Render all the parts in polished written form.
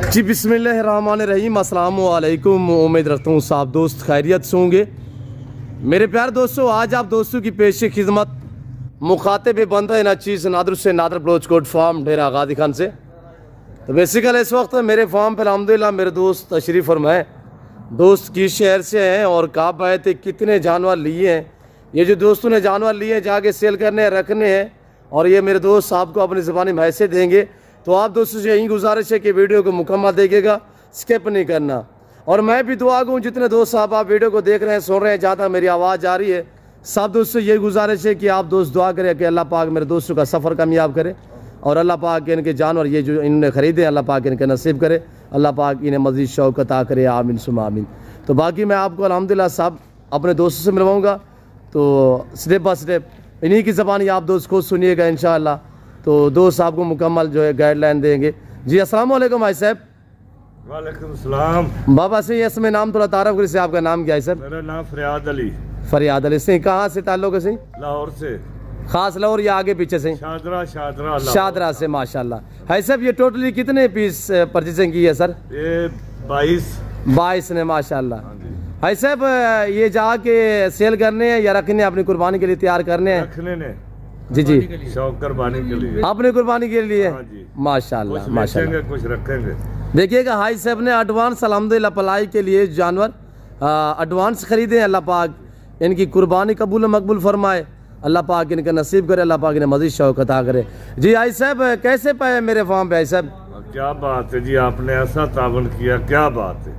जी बिस्मिल्लाहिर्रहमानिर्रहीम, अस्सलाम वालेकुम। उम्मीद रखता हूँ सब दोस्त खैरियत से होंगे। मेरे प्यारे दोस्तों, आज आप दोस्तों की पेश खिदमत मुखातिब बंद है ना चीज़ नादर से नादर ब्लोच कोट फार्म डेरा गादी खान से। तो बेसिकल इस वक्त मेरे फार्म पर अल्हम्दुलिल्लाह मेरे दोस्त तशरीफ़ फरमाए। दोस्त किस शहर से हैं और कब आए थे, कितने जानवर लिए हैं। ये जो दोस्तों ने जानवर लिए हैं जाके सेल करने हैं, रखने हैं, और ये मेरे दोस्त साहब को अपनी ज़बानी में ऐसे देंगे। तो आप दोस्तों से यही गुजारिश है कि वीडियो को मुकम्मल देखिएगा, स्किप नहीं करना। और मैं भी दुआ दूँ जितने दोस्त साहब आप वीडियो को देख रहे हैं, सुन रहे हैं, जहाँ तक मेरी आवाज़ आ रही है, सब दोस्तों से यही गुजारिश है कि आप दोस्त दुआ करें कि अल्लाह पाक मेरे दोस्तों का सफ़र कामयाब करे और अल्लाह पाक इनके जानवर ये जो इन्होंने ख़रीदे अल्लाह पाक इनके नसीब करे, अल्लाह पाक इन्हें मज़ीद शौक़ अता करे, आमीन सुमा आमीन। तो बाकी मैं आपको अल्हम्दुलिल्लाह सब अपने दोस्तों से मिलवाऊँगा, तो स्टेप बाय स्टेप इन्हीं की ज़बानी आप दोस्त खुद सुनिएगा इंशाअल्लाह। तो दोस्त आपको मुकम्मल जो है गाइडलाइन देंगे। जी अस्सलाम वालेकुम भाई साहब। वालेकुम सलाम। बाबा से इसमें नाम थोड़ा तारफ़ करें, आपका नाम क्या है सर? मेरा नाम फरियाद अली। फरियाद अली से कहाँ से ताल्लुक़ है? लाहौर से। खास लाहौर या आगे पीछे से? शादरा से। माशाल्लाह। भाई साहब ये टोटली कितने पीस परचेजिंग की है सर? ये 22 ने माशाल्लाह। भाई साहब ये जाके सेल करने हैं या रखने अपनी कुर्बानी के लिए तैयार करने हैं? रखने ने। जी जी, शौक कुर्बानी के लिए, अपनी कुर्बानी के लिए। माशाल्लाह माशाल्लाह, कुछ रखेंगे। देखिएगा हाई साहब ने एडवांस अल्हम्दुलिल्लाह पलाई के लिए जानवर एडवांस खरीदे। अल्लाह पाक इनकी कुर्बानी कबूल मकबूल फरमाए, अल्लाह पाक इनका नसीब करे, अल्लाह पाक इन्हें मज़ीद शौक़ अता करे। जी हाई साहब कैसे पाए मेरे फार्म पे? हाई साहब क्या बात है जी, आपने ऐसा तावन किया, क्या बात है।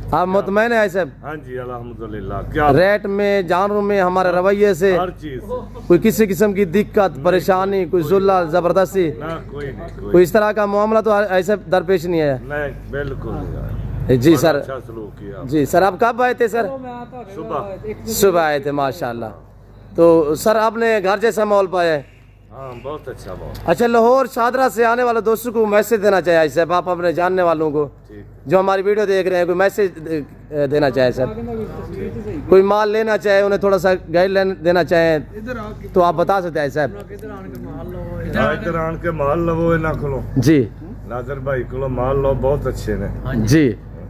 आप मुतमैन है साहब? हाँ जी अल्हम्दुलिल्लाह। क्या रेट में, जानवरों में, हमारे रवैये से, हर चीज, कोई किसी किस्म की दिक्कत परेशानी, कोई जुल्ला जबरदस्ती ना, कोई इस तरह का मामला तो ऐसे दरपेश नहीं है? नहीं, बिल्कुल। जी सर, अच्छा सलूक किया। जी सर, आप कब आए थे सर? सुबह आए थे माशाल्लाह। तो सर आपने घर जैसा माहौल पाया? हाँ बहुत अच्छा, बहुत अच्छा। लाहौर शादरा से आने वाले दोस्तों को मैसेज देना चाहिए साहब, आप अपने जानने वालों को जो हमारी वीडियो देख रहे हैं, कोई मैसेज देना चाहे सर, कोई माल लेना चाहे, उन्हें थोड़ा सा गाइडलाइन देना चाहें तो आप बता सकते हैं साहब? इधर आन के माल लो ना खोलो जी, नाजर भाई को माल लो, बहुत अच्छे ने जी।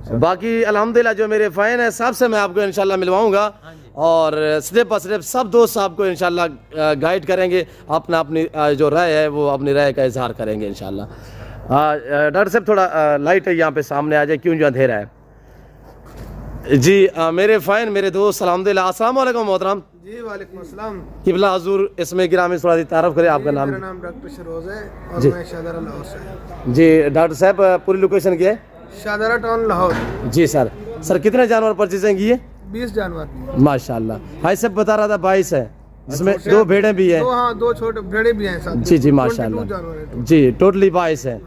बाकी अल्हम्दुलिल्लाह जो मेरे फ़ैन है सबसे मैं आपको इंशाल्लाह मिलवाऊंगा और स्टेप बाय स्टेप सब दोस्त आपको इंशाल्लाह गाइड करेंगे, अपना अपनी जो राय है वो अपनी राय का इजहार करेंगे इंशाल्लाह। डॉक्टर साहब थोड़ा लाइट है यहाँ पे सामने आ जाए, क्यों जो अंधेरा है। जी मेरे फ़ैन मेरे दोस्त अल्हम्दुलिल्लाह। अस्सलाम वालेकुम मोहतरम। जी वालेकुम अस्सलाम। किबला हुजूर इसमें गिरामी थोड़ा सी तारफ़ करें आपका नाम? मेरा नाम डॉक्टर शरोज है और मैं शादरा लाहौर से। जी डॉक्टर साहब पूरी लोकेशन क्या है? शादरा टाउन लाहौर। जी सर। सर कितने जानवर परचेजिंग की है? 20 जानवर माशाल्लाह। भाई साहब बता रहा था 22 है, जिसमें 2 भेड़ें भी हैं। हाँ 2 छोटे भेड़े भी हैं साथ। जी जी माशाल्लाह। जी टोटली 22 है।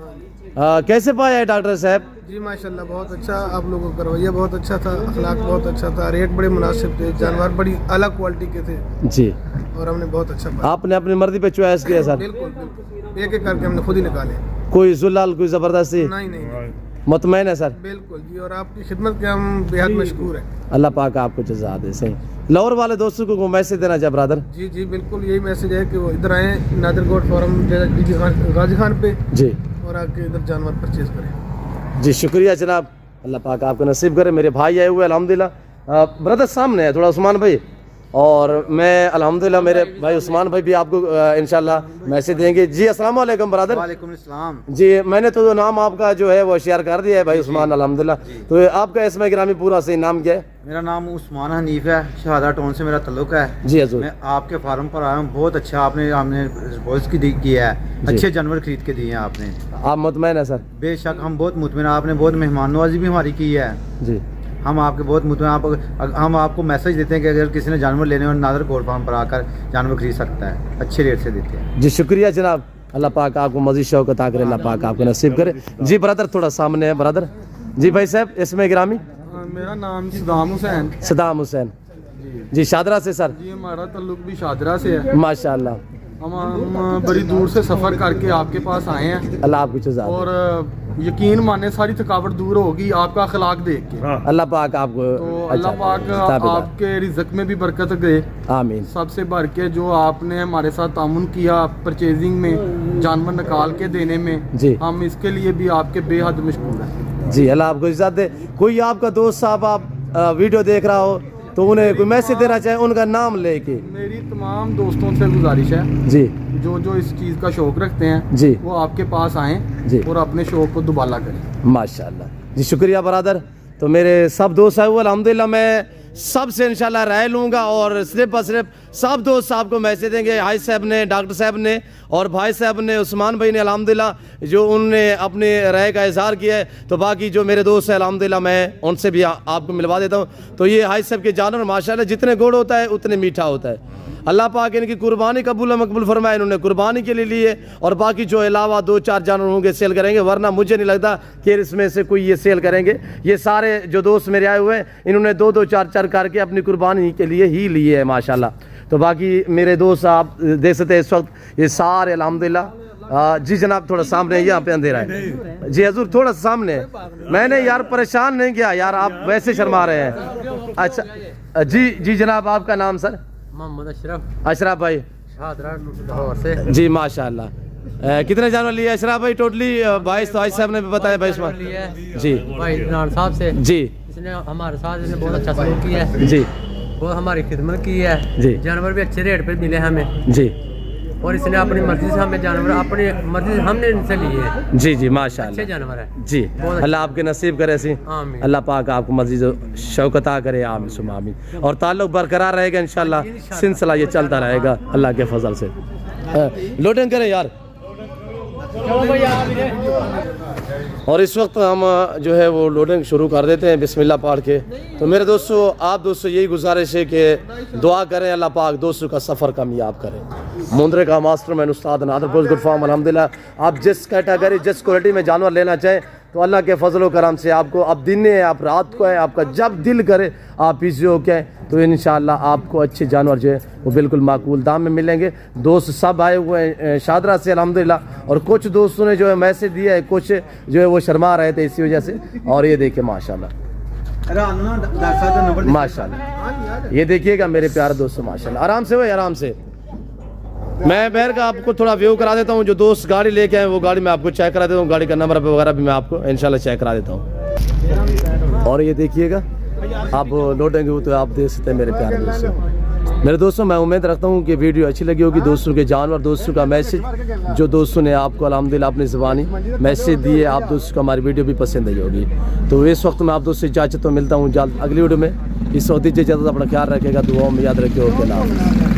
कैसे पाया है डॉक्टर साहब? जी माशाल्लाह बहुत अच्छा, आप लोगों का रवैया बहुत अच्छा था, अखलाक बहुत अच्छा था, रेट बड़े मुनासिब थे, जानवर बड़ी अलग क्वालिटी के थे जी, और हमने बहुत अच्छा पाया। आपने अपनी मर्जी पे चॉइस किया सर? बिल्कुल बिल्कुल, एक एक करके हमने खुद ही निकाले, कोई जुलाल कोई जबरदस्ती नहीं। मुतमैन है सर? बिल्कुल जी, और आपकी खिदमत के हम बेहद मशकूर हैं। अल्लाह पाक आपको जज़ा दे। सही। लाहौर वाले दोस्तों को मैसेज देना चाहे ब्रदर? जी जी बिल्कुल, यही मैसेज है कि वो इधर आए नादरकोट फॉरम गाजी खान पे जी, और आके इधर जानवर परचेज करें। जी शुक्रिया जनाब, अल्लाह पाक आपको नसीब करे। मेरे भाई आए हुए अल्हम्दुलिल्लाह। ब्रदर सामने है थोड़ा उस्मान भाई, और मैं अल्हम्दुलिल्लाह मेरे भाई उस्मान भाई भी आपको इंशाल्लाह मैसेज देंगे। जी अस्सलाम वालेकुम ब्रदर। वालेकुम अस्सलाम। जी मैंने तो नाम आपका जो है वो शेयर कर दिया है भाई उस्मान अल्हम्दुलिल्लाह। तो आपका इसमें ग्रामी पूरा सही नाम क्या है? मेरा नाम उस्मान हनीफ है, शादरा टाउन से मेरा ताल्लुक है। जी हजूर। मैं आपके फार्म पर आया हूँ, बहुत अच्छा आपने रिस्पॉन्स किया है, अच्छे जानवर खरीद के दिए हैं आपने। आप मुतमैन है सर? बेशक हम बहुत मुतमैन, आपने बहुत मेहमान नवाजी भी हमारी की है जी, हम आपके बहुत मुतमैन। हम आपको मैसेज देते हैं कि अगर किसी ने जानवर लेने और नादरकोट फार्म पर आकर जानवर खरीद सकता है, अच्छे रेट से देते हैं। जी शुक्रिया जनाब, अल्लाह पाक आपको मज़ीद शौक़ अता करे, अल्लाह पाक आपको नसीब करे। जी ब्रदर थोड़ा सामने है ब्रदर। जी भाई साहब इसमें गिरामी? मेरा नाम सदाम हुसैन। सदाम हुसैन जी, शादरा से सर? जी हमारा ताल्लुक भी शादरा से है माशाल्लाह। हम बड़ी दूर से सफ़र करके आपके पास आए हैं, अल्लाह आपकी जज़ा दे। और यकीन माने सारी थकावट दूर होगी आपका अखलाक देख के। अल्लाह पाक आपको, तो अल्लाह पाक आपके रिज़्क में भी बरकत दे, आमीन। सबसे बढ़ के जो आपने हमारे साथ तामुन किया परचेजिंग में, जानवर निकाल के देने में जी, हम इसके लिए भी आपके बेहद मशकूर हैं। जी अल्लाह आपको इज्जत दे। कोई आपका दोस्त साहब आप वीडियो देख रहा हो तो उन्हें कोई मैसेज देना चाहे, उनका नाम लेके। मेरी तमाम दोस्तों से गुजारिश है जी, जो इस चीज़ का शौक रखते हैं जी, वो आपके पास आएँ जी और अपने शौक को दुबाला करें। माशाल्लाह जी, शुक्रिया बरादर। तो मेरे सब दोस्त हैं वो अल्हम्दुलिल्लाह मैं सबसे इंशाल्लाह राय लूँगा और सिर्फ और सिर्फ सब दोस्त साहब को मैसेज देंगे। हाई साहब ने, डॉक्टर साहब ने और भाई साहब ने, उस्मान भाई ने अल्हम्दुलिल्लाह जो उनने अपने राय का इजहार किया है। तो बाकी जो मेरे दोस्त हैं अल्हम्दुलिल्लाह मैं उनसे भी आपको मिलवा देता हूँ। तो ये हाई साहब के जानवर माशाल्लाह जितने गुड़ होता है उतने मीठा होता है। अल्लाह पाक इनकी कुर्बानी कबूल मकबूल फरमाए। इन्होंने कुर्बानी के लिए लिए और बाकी जो अलावा 2-4 जानवर होंगे सेल करेंगे, वरना मुझे नहीं लगता कि इसमें से कोई ये सेल करेंगे। ये सारे जो दोस्त मेरे आए हुए हैं इन्होंने 2-2, 4-4 करके अपनी कुर्बानी के लिए ही लिए है माशाल्लाह। तो बाकी मेरे दोस्त आप देख सकते हैं इस वक्त ये सारे अल्हम्दुलिल्लाह। जी जनाब थोड़ा सामने, यहाँ पे अंधेरा है जी हजूर, थोड़ा सामने। मैंने यार परेशान नहीं किया यार, आप वैसे शर्मा रहे हैं। अच्छा जी जी जनाब, आपका नाम सर? मोहम्मद अशरफ। अशरफ भाई लाहौर से जी। माशाल्लाह कितने जानवर लिए अशरफ भाई? टोटली 22। तो भाई साहब ने भी बताया 22 जी भाई इमरान साहब से जी। इसने हमारे साथ इसने बहुत अच्छा सलूक किया है जी, बहुत हमारी खिदमत की है जी। जानवर भी अच्छे रेट पे मिले हमें जी, और इसने अपनी मर्जी से हमें जानवर अपनी मर्जी से हमने इनसे लिए हैं जी जी माशाल्लाह। अच्छे जानवर है जी, अल्लाह आपके नसीब करे सी। आमीन। अल्लाह पाक आपको मजीद शौकता करे। आमीन सुमा आमीन। और ताल्लुक बरकरार रहेगा इंशाल्लाह, सिलसिला ये चलता रहेगा अल्लाह के फजल से। लोडिंग करें यार। और इस वक्त हम जो है वो लोडिंग शुरू कर देते हैं बिस्मिल्लाह पढ़ के। तो मेरे दोस्तों आप दोस्तों यही गुजारिश है कि दुआ करें अल्लाह पाक दोस्तों का सफ़र कामयाब करें। मुंद्रे का मास्टर मैन उस्ताद नादर गुड फार्म अल्हम्दुलिल्लाह। आप जिस कैटेगरी जिस क्वालिटी में जानवर लेना चाहें तो अल्लाह के फजल व करम से आपको अब दिन है, आप रात को है, आपका जब दिल करे आप इसी हो के तो इंशाअल्लाह आपको अच्छे जानवर जो है वो बिल्कुल माकूल दाम में मिलेंगे। दोस्त सब आए हुए हैं शादरा से अल्हम्दुलिल्लाह। और कुछ दोस्तों ने जो है मैसेज दिया है, कुछ जो है वो शर्मा रहे थे इसी वजह से। और ये देखिए माशाल्लाह माशाल्लाह, ये देखिएगा मेरे प्यारे दोस्तों माशाल्लाह। आराम से भाई आराम से। मैं बैर का आपको थोड़ा व्यू करा देता हूँ। जो दोस्त गाड़ी लेके आए वो गाड़ी में आपको चेक करा देता हूँ, गाड़ी का नंबर वगैरह भी मैं आपको इंशाल्लाह चेक करा देता हूँ। और ये देखिएगा आप लौटेंगे तो आप देख सकते हैं मेरे प्यारे दोस्तों। मेरे दोस्तों मैं उम्मीद रखता हूँ कि वीडियो अच्छी लगी होगी। दोस्तों के जानवर, दोस्तों का मैसेज जो दोस्तों ने आपको अल्हम्दुलिल्लाह अपनी ज़बानी मैसेज दिए, आप दोस्तों को हमारी वीडियो भी पसंद आई होगी। तो इस वक्त मैं आप दोस्तों से इजाज़त तो मिलता हूँ जल्द अगली वीडियो में। इस वक्त इजाज़त, अपना ख्याल रखेगा, दुआओं में याद रखिए। ओके।